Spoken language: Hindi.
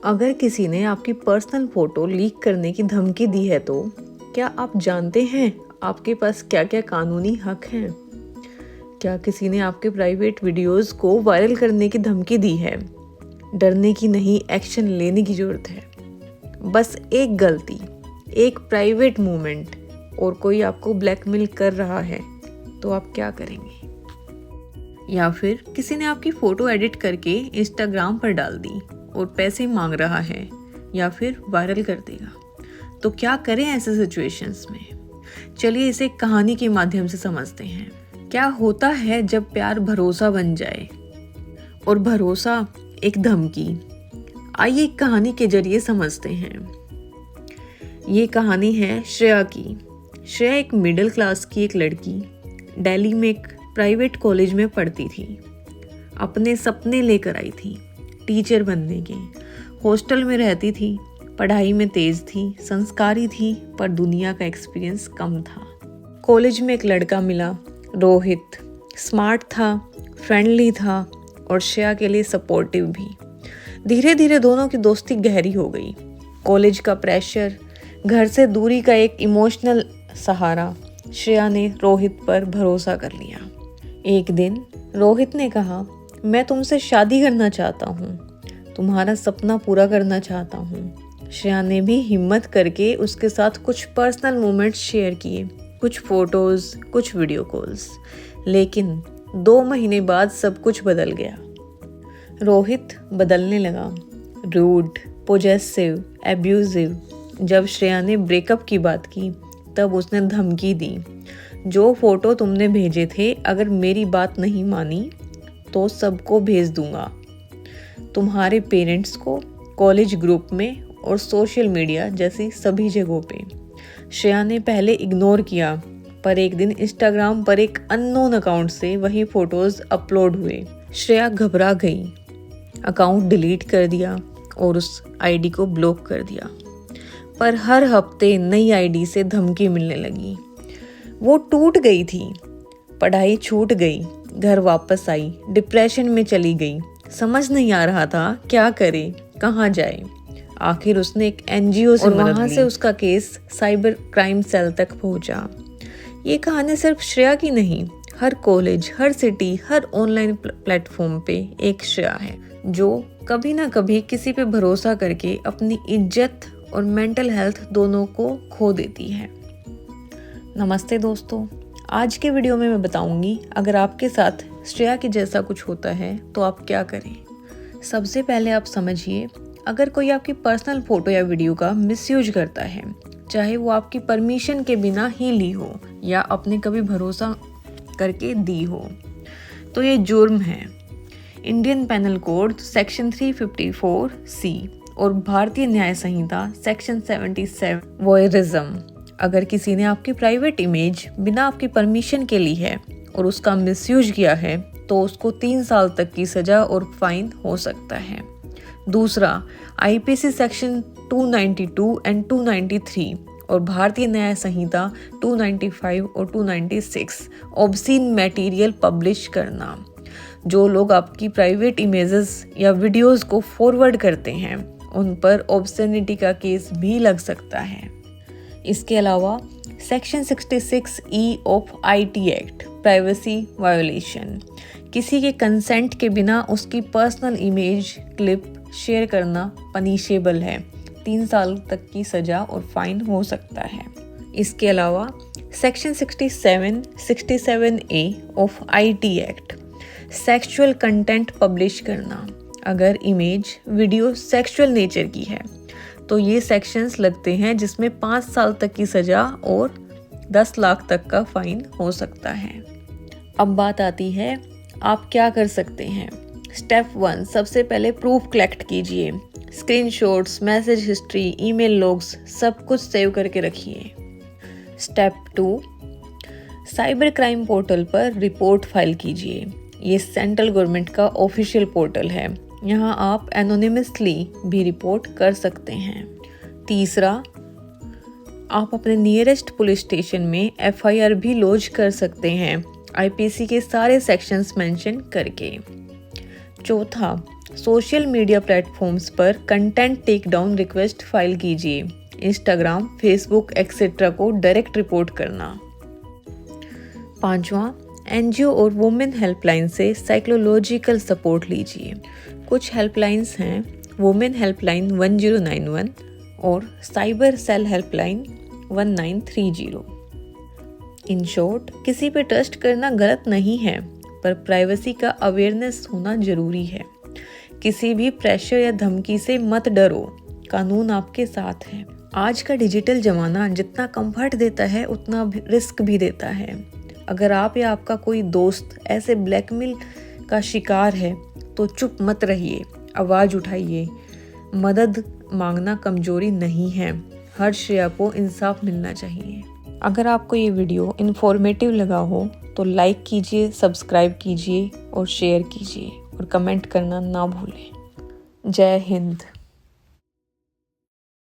अगर किसी ने आपकी पर्सनल फोटो लीक करने की धमकी दी है तो क्या आप जानते हैं आपके पास क्या क्या कानूनी हक हैं? क्या किसी ने आपके प्राइवेट वीडियोस को वायरल करने की धमकी दी है? डरने की नहीं, एक्शन लेने की ज़रूरत है। बस एक गलती, एक प्राइवेट मोमेंट और कोई आपको ब्लैकमेल कर रहा है तो आप क्या करेंगे? या फिर किसी ने आपकी फ़ोटो एडिट करके इंस्टाग्राम पर डाल दी और पैसे मांग रहा है या फिर वायरल कर देगा, तो क्या करें ऐसे सिचुएशंस में? चलिए इसे कहानी के माध्यम से समझते हैं। क्या होता है जब प्यार भरोसा बन जाए और भरोसा एक धमकी? आइए एक कहानी के जरिए समझते हैं। ये कहानी है श्रेया की। श्रेया एक मिडिल क्लास की एक लड़की, दिल्ली में एक प्राइवेट कॉलेज में पढ़ती थी। अपने सपने लेकर आई थी, टीचर बनने के। हॉस्टल में रहती थी, पढ़ाई में तेज थी, संस्कारी थी, पर दुनिया का एक्सपीरियंस कम था। कॉलेज में एक लड़का मिला, रोहित। स्मार्ट था, फ्रेंडली था और श्रेया के लिए सपोर्टिव भी। धीरे धीरे दोनों की दोस्ती गहरी हो गई। कॉलेज का प्रेशर, घर से दूरी का एक इमोशनल सहारा, श्रेया ने रोहित पर भरोसा कर लिया। एक दिन रोहित ने कहा, मैं तुमसे शादी करना चाहता हूँ, तुम्हारा सपना पूरा करना चाहता हूँ। श्रेया ने भी हिम्मत करके उसके साथ कुछ पर्सनल मोमेंट्स शेयर किए, कुछ फोटोज, कुछ वीडियो कॉल्स। लेकिन 2 महीने बाद सब कुछ बदल गया। रोहित बदलने लगा, रूड, पोजेसिव, एब्यूजिव। जब श्रेया ने ब्रेकअप की बात की तब उसने धमकी दी, जो फोटो तुमने भेजे थे अगर मेरी बात नहीं मानी तो सबको भेज दूंगा, तुम्हारे पेरेंट्स को, कॉलेज ग्रुप में और सोशल मीडिया जैसी सभी जगहों पे। श्रेया ने पहले इग्नोर किया, पर एक दिन इंस्टाग्राम पर एक अननोन अकाउंट से वही फोटोज अपलोड हुए। श्रेया घबरा गई, अकाउंट डिलीट कर दिया और उस आईडी को ब्लॉक कर दिया। पर हर हफ्ते नई आईडी से धमकी मिलने लगी। वो टूट गई थी, पढ़ाई छूट गई, घर वापस आई, डिप्रेशन में चली गई। समझ नहीं आ रहा था क्या करे, कहाँ जाए। आखिर उसने एक एनजीओ से मदद ली। वहाँ से उसका केस साइबर क्राइम सेल तक पहुंचा। ये कहानी सिर्फ श्रेया की नहीं, हर कॉलेज, हर सिटी, हर ऑनलाइन प्लेटफॉर्म पे एक श्रेया है जो कभी ना कभी किसी पे भरोसा करके अपनी इज्जत और मेंटल हेल्थ दोनों को खो देती है। नमस्ते दोस्तों, आज के वीडियो में मैं बताऊंगी अगर आपके साथ श्रेया के जैसा कुछ होता है तो आप क्या करें। सबसे पहले आप समझिए, अगर कोई आपकी पर्सनल फोटो या वीडियो का मिसयूज करता है, चाहे वो आपकी परमिशन के बिना ही ली हो या आपने कभी भरोसा करके दी हो, तो ये जुर्म है। Indian panel code section 354C और भारतीय न्याय संहिता सेक्शन 77 वॉयरिज्म। अगर किसी ने आपकी प्राइवेट इमेज बिना आपकी परमिशन के ली है और उसका मिसयूज किया है तो उसको 3 साल तक की सजा और फाइन हो सकता है। दूसरा, आईपीसी सेक्शन 292 एंड 293 और भारतीय न्याय संहिता 295 और 296 ऑब्सीन मटेरियल पब्लिश करना। जो लोग आपकी प्राइवेट इमेजेस या वीडियोस को फॉरवर्ड करते हैं उन पर ऑब्ससेनिटी का केस भी लग सकता है। इसके अलावा section 66E of IT act, privacy violation, किसी के कंसेंट के बिना उसकी पर्सनल इमेज क्लिप शेयर करना पनिशेबल है, 3 साल तक की सजा और फाइन हो सकता है। इसके अलावा section 67A of IT act, sexual content publish करना। अगर इमेज, वीडियो सेक्सुअल नेचर की है तो ये सेक्शंस लगते हैं जिसमें 5 साल तक की सजा और 10 लाख तक का फाइन हो सकता है। अब बात आती है आप क्या कर सकते हैं। स्टेप 1, सबसे पहले प्रूफ कलेक्ट कीजिए। Screenshots, message history, email logs, सब कुछ सेव करके रखिए। स्टेप 2, साइबर क्राइम पोर्टल पर रिपोर्ट फाइल कीजिए। ये सेंट्रल गवर्नमेंट का ऑफिशियल पोर्टल है, यहाँ आप एनोनिमसली भी रिपोर्ट कर सकते हैं। तीसरा, आप अपने नियरेस्ट पुलिस स्टेशन में FIR भी लॉन्च कर सकते हैं, आईपीसी के सारे सेक्शंस मेंशन करके। चौथा, सोशल मीडिया प्लेटफॉर्म्स पर content take down request file कीजिए। इंस्टाग्राम, फेसबुक एक्सेट्रा को डायरेक्ट रिपोर्ट करना। 5वां, एनजीओ और वुमेन हेल्पलाइन से साइकोलॉजिकल सपोर्ट लीजिए। कुछ हेल्पलाइंस हैं वुमेन हेल्पलाइन 1091 और cyber cell helpline 1930। In short, किसी पे ट्रस्ट करना गलत नहीं है, पर प्राइवेसी का अवेयरनेस होना जरूरी है। किसी भी प्रेशर या धमकी से मत डरो, कानून आपके साथ है। आज का डिजिटल ज़माना जितना कंफर्ट देता है उतना रिस्क भी देता है। अगर आप या आपका कोई दोस्त ऐसे ब्लैकमेल का शिकार है तो चुप मत रहिए, आवाज़ उठाइए। मदद मांगना कमजोरी नहीं है, हर श्रेया को इंसाफ मिलना चाहिए। अगर आपको ये वीडियो इन्फॉर्मेटिव लगा हो तो लाइक कीजिए, सब्सक्राइब कीजिए और शेयर कीजिए और कमेंट करना ना भूलें। जय हिंद।